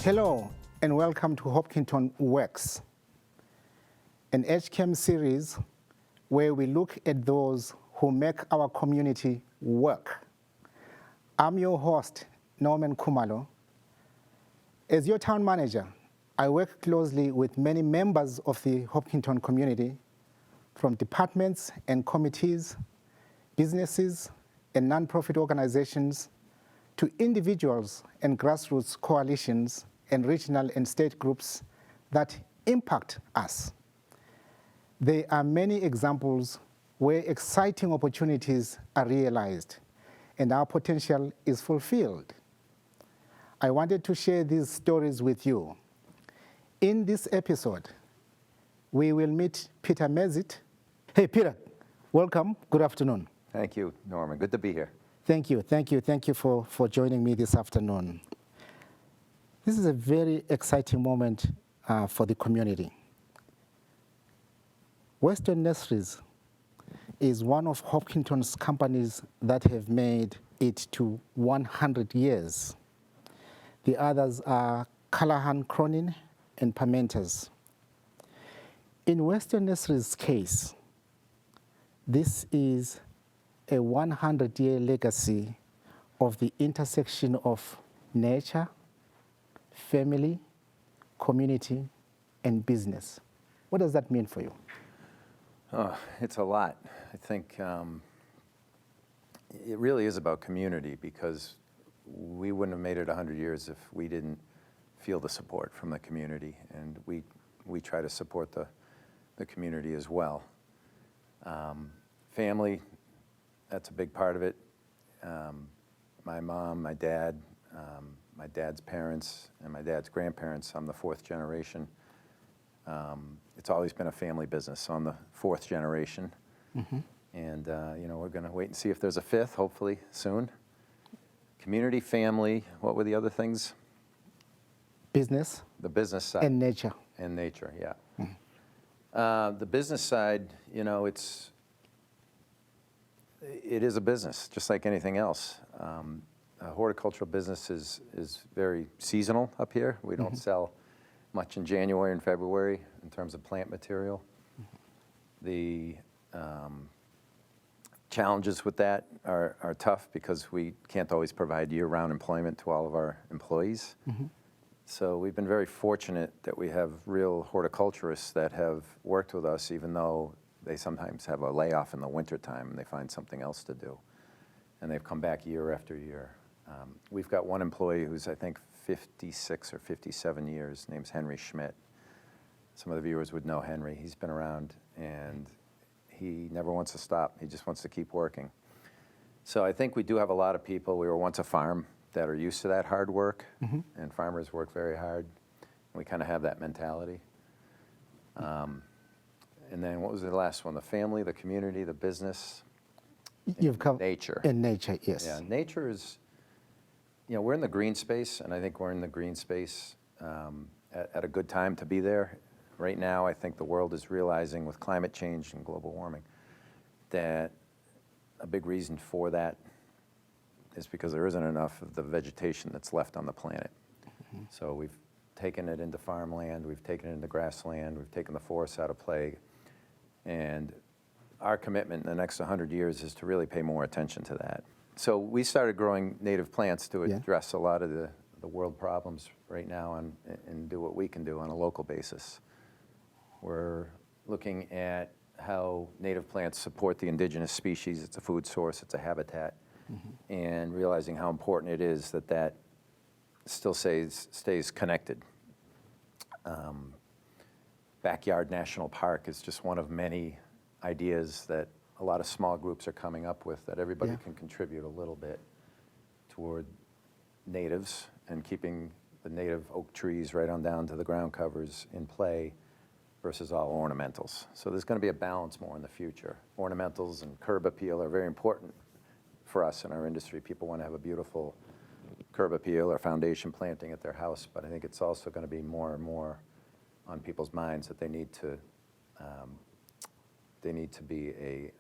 Hello and welcome to Hopkinton Works, an HCAM series where we look at those who make our community work. I'm your host, Norman Kumalo. As your town manager, I work closely with many members of the Hopkinton community, from departments and committees, businesses and nonprofit organizations, to individuals and grassroots coalitions and regional and state groups that impact us. There are many examples where exciting opportunities are realized and our potential is fulfilled. I wanted to share these stories with you. In this episode, we will meet Peter Mezitt. Hey, Peter, welcome. Good afternoon. Thank you, Norman. Good to be here. Thank you for joining me this afternoon. This is a very exciting moment for the community. Western Nurseries is one of Hopkinton's companies that have made it to 100 years. The others are Callahan Cronin and Parmenter's. In Western Nurseries' case, this is a 100-year legacy of the intersection of nature, family, community, and business. What does that mean for you? It's a lot. I think it really is about community, because we wouldn't have made it 100 years if we didn't feel the support from the community, and we try to support the community as well. Family, that's a big part of it. My mom, my dad's parents, and my dad's grandparents. I'm the fourth generation. It's always been a family business, so I'm the fourth generation. Mm-hmm. And we're going to wait and see if there's a fifth, hopefully soon. Community, family, what were the other things? Business. The business side. And nature. And nature, yeah. Mm-hmm. The business side, it is a business, just like anything else. A horticultural business is very seasonal up here. We don't sell much in January and February in terms of plant material. The challenges with that are tough, because we can't always provide year-round employment to all of our employees. So we've been very fortunate that we have real horticulturists that have worked with us, even though they sometimes have a layoff in the wintertime and they find something else to do. And they've come back year after year. We've got one employee who's, I think, 56 or 57 years, name's Henry Schmidt. Some of the viewers would know Henry. He's been around, and he never wants to stop. He just wants to keep working. So I think we do have a lot of people. We were once a farm that are used to that hard work, and farmers work very hard. We kind of have that mentality. And then what was the last one? The family, the community, the business, You've come nature. And nature, yes. Yeah, nature is, we're in the green space, and I think we're in the green space at a good time to be there. Right now, I think the world is realizing, with climate change and global warming, that a big reason for that is because there isn't enough of the vegetation that's left on the planet. So we've taken it into farmland, we've taken it into grassland, we've taken the forests out of play. And our commitment in the next 100 years is to really pay more attention to that. So we started growing native plants to address a lot of the world problems right now, and do what we can do on a local basis. We're looking at how native plants support the indigenous species. It's a food source, it's a habitat, and realizing how important it is that still stays connected. Backyard National Park is just one of many ideas that a lot of small groups are coming up with, that everybody can contribute a little bit toward natives and keeping the native oak trees right on down to the ground covers in play versus all ornamentals. So there's going to be a balance more in the future. Ornamentals and curb appeal are very important for us in our industry. People want to have a beautiful curb appeal or foundation planting at their house, but I think it's also going to be more and more on people's minds that they need to be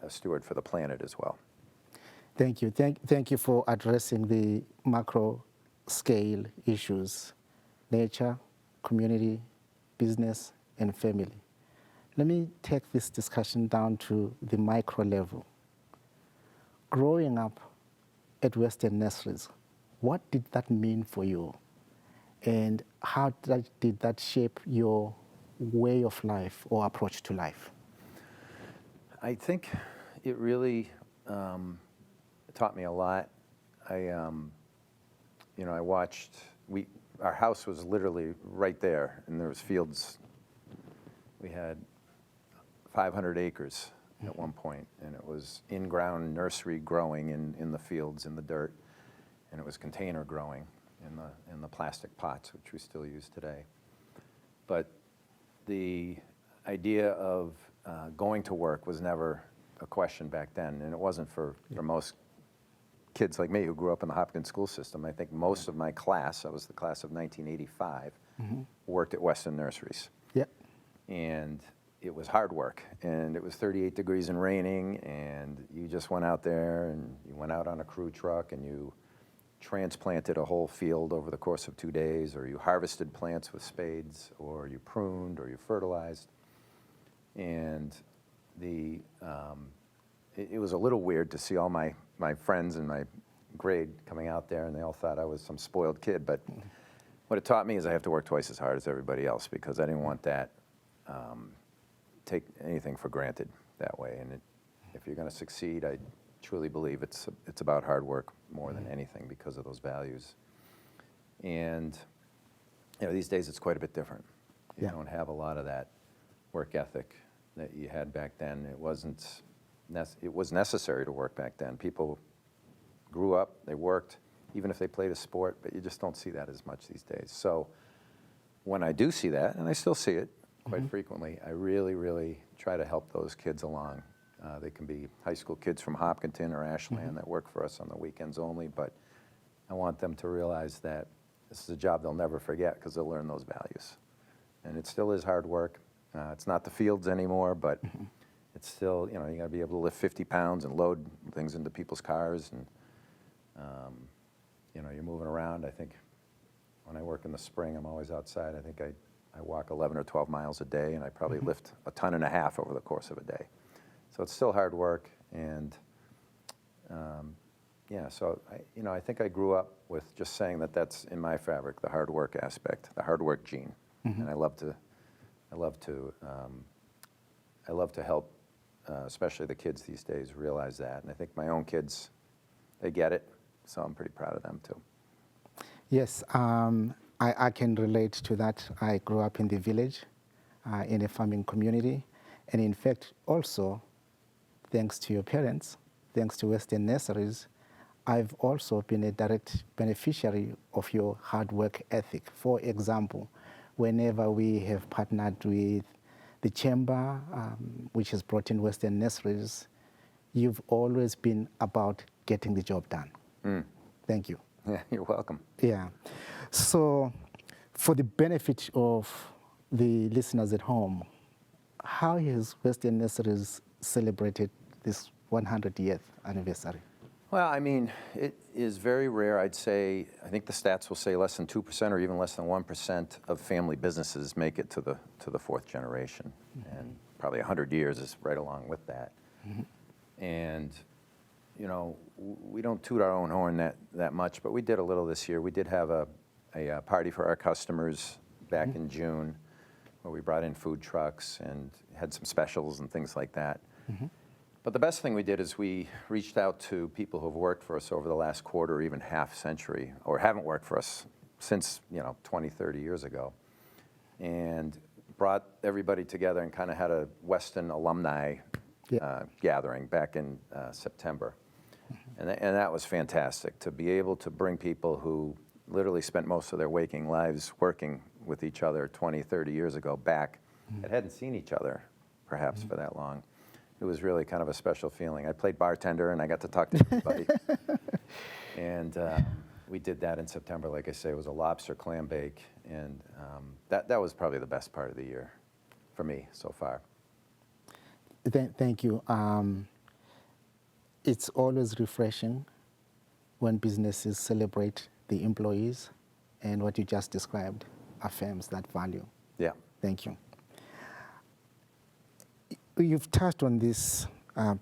a steward for the planet as well. Thank you. Thank you for addressing the macro scale issues nature, community, business, and family. Let me take this discussion down to the micro level. Growing up at Western Nurseries, what did that mean for you? And how did that shape your way of life or approach to life? I think it really taught me a lot. I watched, our house was literally right there, and there was fields. We had 500 acres at one point, and it was in-ground nursery growing in the fields, in the dirt, and it was container growing in the plastic pots, which we still use today. But the idea of going to work was never a question back then, and it wasn't for most kids like me who grew up in the Hopkinton school system. I think most of my class, I was the class of 1985, worked at Western Nurseries. Yep. And it was hard work, and it was 38 degrees and raining, and you just went out there, and you went out on a crew truck, and you transplanted a whole field over the course of 2 days, or you harvested plants with spades, or you pruned, or you fertilized. And it was a little weird to see all my friends in my grade coming out there, and they all thought I was some spoiled kid. But what it taught me is I have to work twice as hard as everybody else, because I didn't want that, take anything for granted that way. And if you're going to succeed, I truly believe it's about hard work more than anything, because of those values. And these days it's quite a bit different. You don't have a lot of that work ethic that you had back then. It was necessary to work back then. People grew up, they worked, even if they played a sport, but you just don't see that as much these days. So when I do see that, and I still see it quite frequently, I really, really try to help those kids along. They can be high school kids from Hopkinton or Ashland that work for us on the weekends only, but I want them to realize that this is a job they'll never forget, because they'll learn those values. And it still is hard work. It's not the fields anymore, but it's still, you got to be able to lift 50 pounds and load things into people's cars, and you're moving around. I think when I work in the spring, I'm always outside. I think I walk 11 or 12 miles a day, and I probably lift 1.5 tons over the course of a day. So it's still hard work, and so I think I grew up with just saying that that's in my fabric, the hard work aspect, the hard work gene, and I love to help, especially the kids these days, realize that. And I think my own kids, they get it, so I'm pretty proud of them too. Yes, I can relate to that. I grew up in the village, in a farming community, and in fact, also, thanks to your parents, thanks to Western Nurseries, I've also been a direct beneficiary of your hard work ethic. For example, whenever we have partnered with the chamber, which has brought in Western Nurseries, you've always been about getting the job done. Thank you. Yeah, you're welcome. Yeah. So for the benefit of the listeners at home, how has Western Nurseries celebrated this 100th anniversary? Well, I mean, it is very rare. I'd say, I think the stats will say less than 2% or even less than 1% of family businesses make it to the fourth generation. And probably 100 years is right along with that. And, we don't toot our own horn that much, but we did a little this year. We did have a party for our customers back in June, where we brought in food trucks and had some specials and things like that. But the best thing we did is we reached out to people who have worked for us over the last quarter or even half century, or haven't worked for us since 20, 30 years ago, and brought everybody together and kind of had a Weston alumni gathering back in September. And that was fantastic, to be able to bring people who literally spent most of their waking lives working with each other 20, 30 years ago back, that hadn't seen each other perhaps for that long. It was really kind of a special feeling. I played bartender, and I got to talk to everybody. And we did that in September. Like I say, it was a lobster clam bake, and that was probably the best part of the year for me so far. Thank you. It's always refreshing when businesses celebrate the employees and what you just described. affirms that value. Yeah. Thank you. You've touched on this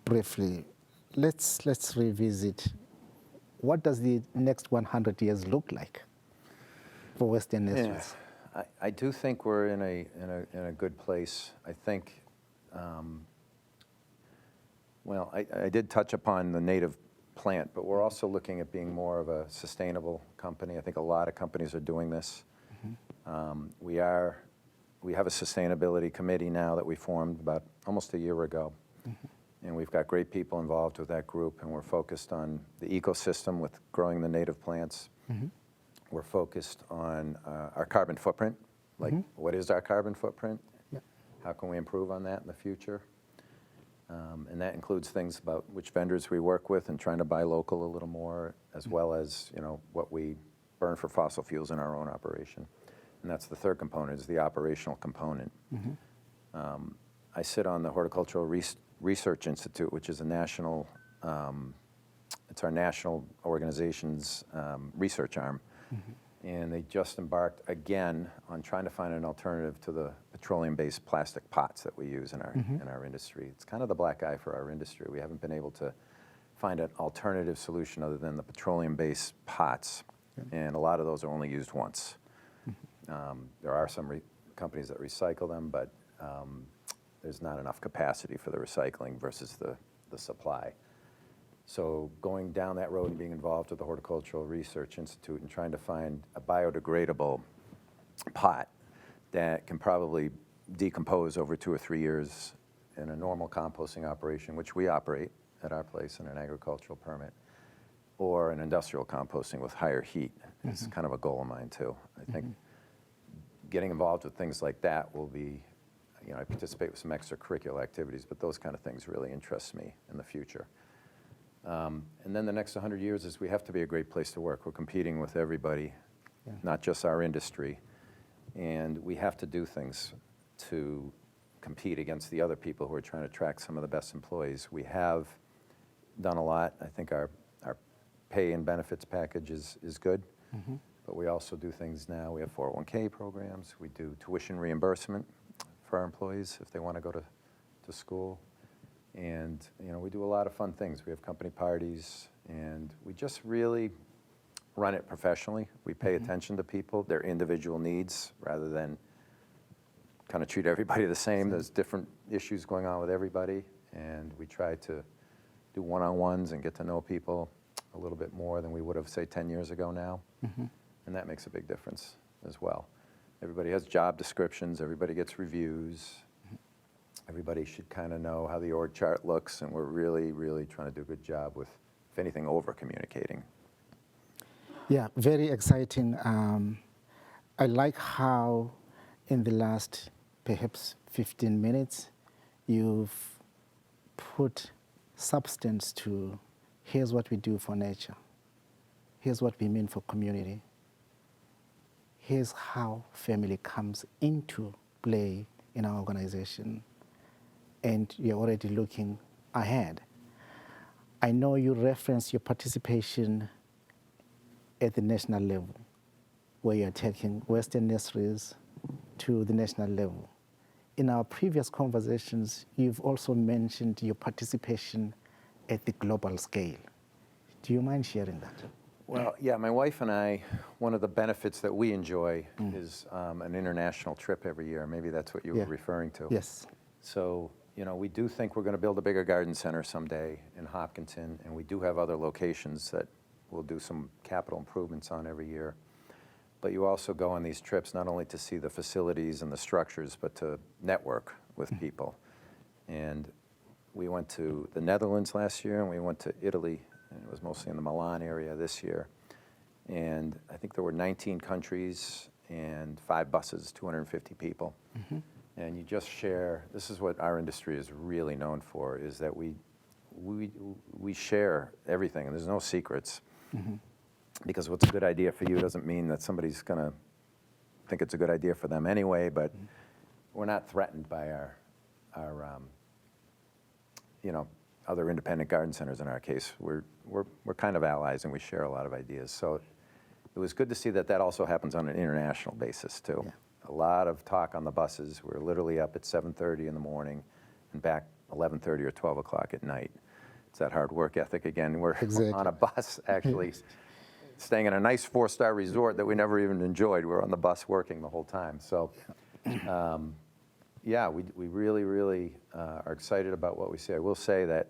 briefly. Let's revisit. What does the next 100 years look like for Western nurseries? Yeah. I do think we're in a good place. I think, well, I did touch upon the native plant, but we're also looking at being more of a sustainable company. I think a lot of companies are doing this. We have a sustainability committee now that we formed about almost a year ago. And we've got great people involved with that group, and we're focused on the ecosystem with growing the native plants. We're focused on our carbon footprint, like what is our carbon footprint? Yeah. How can we improve on that in the future? And that includes things about which vendors we work with and trying to buy local a little more, as well as what we burn for fossil fuels in our own operation. And that's the third component, is the operational component. I sit on the Horticultural Research Institute, which is a national, it's our national organization's research arm. And they just embarked again on trying to find an alternative to the petroleum-based plastic pots that we use in our industry. It's kind of the black eye for our industry. We haven't been able to find an alternative solution other than the petroleum-based pots. And a lot of those are only used once. There are some companies that recycle them, but there's not enough capacity for the recycling versus the supply. So going down that road and being involved with the Horticultural Research Institute and trying to find a biodegradable pot that can probably decompose over 2 or 3 years in a normal composting operation, which we operate at our place in an agricultural permit, or an industrial composting with higher heat is kind of a goal of mine too. I think getting involved with things like that will be, I participate with some extracurricular activities, but those kind of things really interest me in the future. And then the next 100 years is we have to be a great place to work. We're competing with everybody, not just our industry. And we have to do things to compete against the other people who are trying to attract some of the best employees. We have done a lot. I think our pay and benefits package is good. But we also do things now. We have 401k programs. We do tuition reimbursement for our employees if they want to go to school. And we do a lot of fun things. We have company parties, and we just really run it professionally. We pay attention to people, their individual needs, rather than kind of treat everybody the same. There's different issues going on with everybody, and we try to do one-on-ones and get to know people a little bit more than we would have, say, 10 years ago now. And that makes a big difference as well. Everybody has job descriptions. Everybody gets reviews. Everybody should kind of know how the org chart looks, and we're really, really trying to do a good job with, if anything, over-communicating. Yeah, very exciting. I like how in the last perhaps 15 minutes, you've put substance to here's what we do for nature. Here's what we mean for community. Here's how family comes into play in our organization. And you're already looking ahead. I know you referenced your participation at the national level, where you're taking Western nurseries to the national level. In our previous conversations, you've also mentioned your participation at the global scale. Do you mind sharing that? Well, yeah, my wife and I, one of the benefits that we enjoy is an international trip every year. Maybe that's what you were referring to. Yes. So, we do think we're going to build a bigger garden center someday in Hopkinton, and we do have other locations that we'll do some capital improvements on every year. But you also go on these trips not only to see the facilities and the structures, but to network with people. And we went to the Netherlands last year, and we went to Italy, and it was mostly in the Milan area this year. And I think there were 19 countries and 5 buses, 250 people. And you just share, this is what our industry is really known for, is that we share everything, and there's no secrets. Because what's a good idea for you doesn't mean that somebody's going to think it's a good idea for them anyway, but we're not threatened by our other independent garden centers in our case. We're kind of allies, and we share a lot of ideas. So it was good to see that that also happens on an international basis too. Yeah. A lot of talk on the buses. We're literally up at 7:30 in the morning and back 11:30 or 12 o'clock at night. It's that hard work ethic again. We're Exactly. on a bus actually staying in a nice 4-star resort that we never even enjoyed. We're on the bus working the whole time. So yeah, we really, really are excited about what we see. I will say that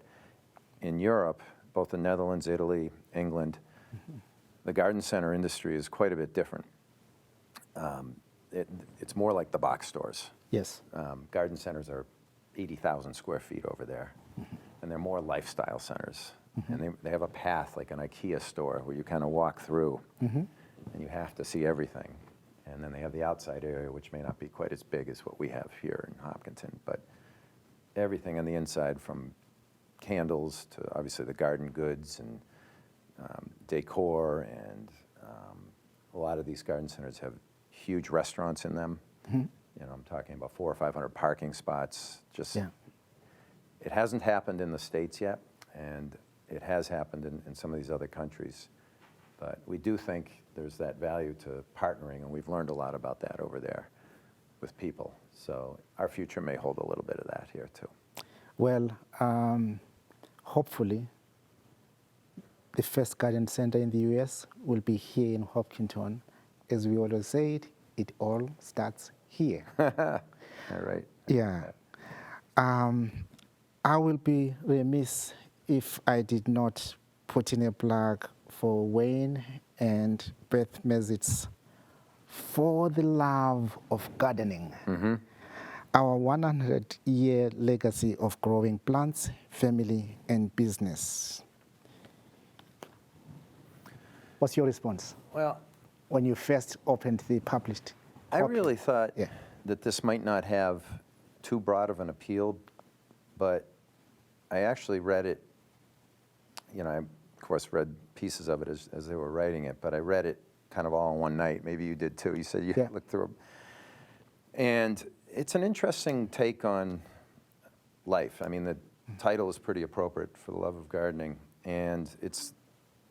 in Europe, both the Netherlands, Italy, England, the garden center industry is quite a bit different. It's more like the box stores. Yes. Garden centers are 80,000 square feet over there, and they're more lifestyle centers. And they have a path like an IKEA store where you kind of walk through, and you have to see everything. And then they have the outside area, which may not be quite as big as what we have here in Hopkinton, but everything on the inside, from candles to obviously the garden goods and decor, and a lot of these garden centers have huge restaurants in them. You know, I'm talking about 400 or 500 parking spots. Just, it hasn't happened in the States yet, and it has happened in some of these other countries. But we do think there's that value to partnering, and we've learned a lot about that over there with people. So our future may hold a little bit of that here too. Well, hopefully, the first garden center in the U.S. will be here in Hopkinton. As we always say, it all starts here. All right. Yeah. I will be remiss if I did not put in a plug for Wayne and Beth Mezitt's For the Love of Gardening, our 100-year legacy of growing plants, family, and business. What's your response Well, when you first opened the published I copy? really thought that this might not have too broad of an appeal, but I actually read it. You know, I, of course, read pieces of it as they were writing it, but I read it kind of all in one night. Maybe you did too. You said you looked through them. And it's an interesting take on life. I mean, the title is pretty appropriate, For the Love of Gardening, and it's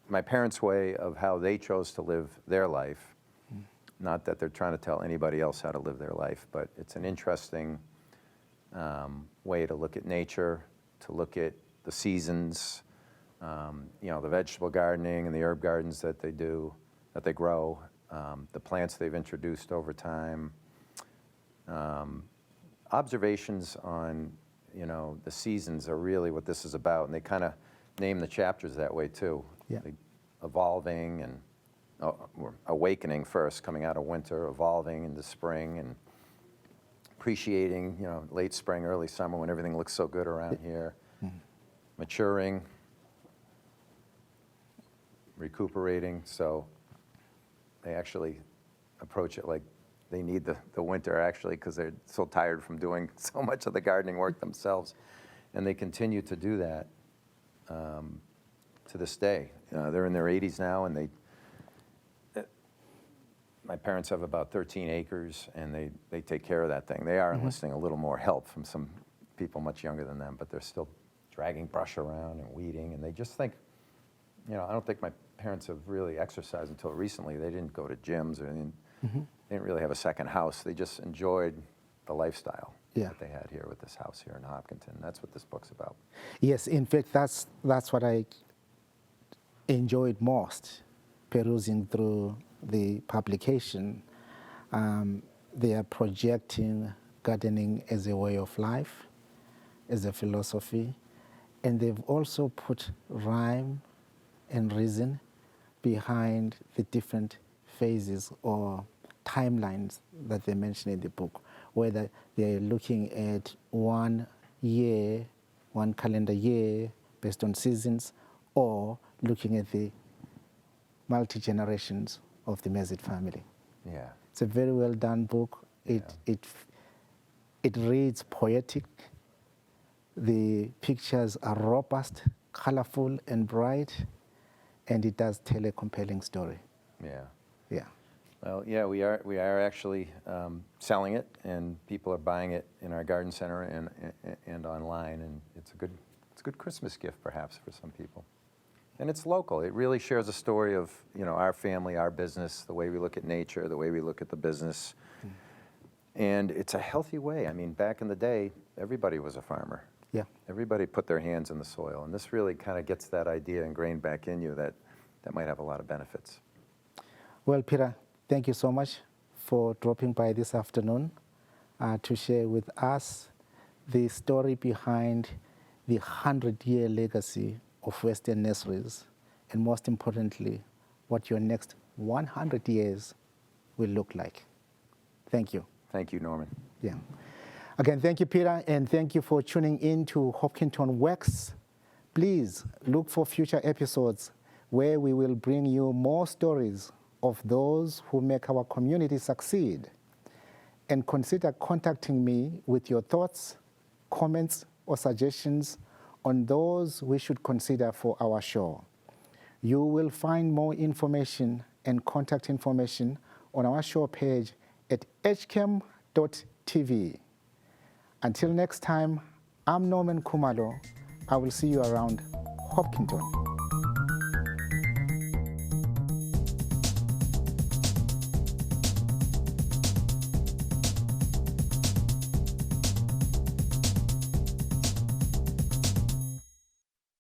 my parents' way of how they chose to live their life. Not that they're trying to tell anybody else how to live their life, but it's an interesting way to look at nature, to look at the seasons, you know, the vegetable gardening and the herb gardens that they do, that they grow, the plants they've introduced over time, observations on, you know, the seasons are really what this is about, and they kind of name the chapters that way too. Like evolving and awakening first, coming out of winter, evolving into spring, and appreciating, you know, late spring, early summer when everything looks so good around here, maturing, recuperating. So they actually approach it like they need the winter actually, because they're so tired from doing so much of the gardening work themselves. And they continue to do that to this day. They're in their 80s now, and my parents have about 13 acres, and they take care of that thing. They are enlisting a little more help from some people much younger than them, but they're still dragging brush around and weeding, and they just think, you know, I don't think my parents have really exercised until recently. They didn't go to gyms, or they didn't really have a second house. They just enjoyed the lifestyle that they had here with this house here in Hopkinton. That's what this book's about. Yes, in fact, that's what I enjoyed most, perusing through the publication. They are projecting gardening as a way of life, as a philosophy, and they've also put rhyme and reason behind the different phases or timelines that they mention in the book, whether they're looking at 1 year, 1 calendar year based on seasons, or looking at the multi-generations of the Mezitt family. Yeah. It's a very well done book. It reads poetic. The pictures are robust, colorful, and bright, and it does tell a compelling story. Yeah. Yeah. Well, yeah, we are actually selling it, and people are buying it in our garden center and online, and it's a good Christmas gift perhaps for some people. And it's local. It really shares a story of, our family, our business, the way we look at nature, the way we look at the business. And it's a healthy way. I mean, back in the day, everybody was a farmer. Yeah. Everybody put their hands in the soil. And this really kind of gets that idea ingrained back in you that might have a lot of benefits. Well, Peter, thank you so much for dropping by this afternoon to share with us the story behind the 100-year legacy of Western nurseries, and most importantly, what your next 100 years will look like. Thank you. Thank you, Norman. Yeah. Again, thank you, Peter, and thank you for tuning in to Hopkinton Works. Please look for future episodes where we will bring you more stories of those who make our community succeed. And consider contacting me with your thoughts, comments, or suggestions on those we should consider for our show. You will find more information and contact information on our show page at hchem.tv. Until next time, I'm Norman Kumalo. I will see you around Hopkinton.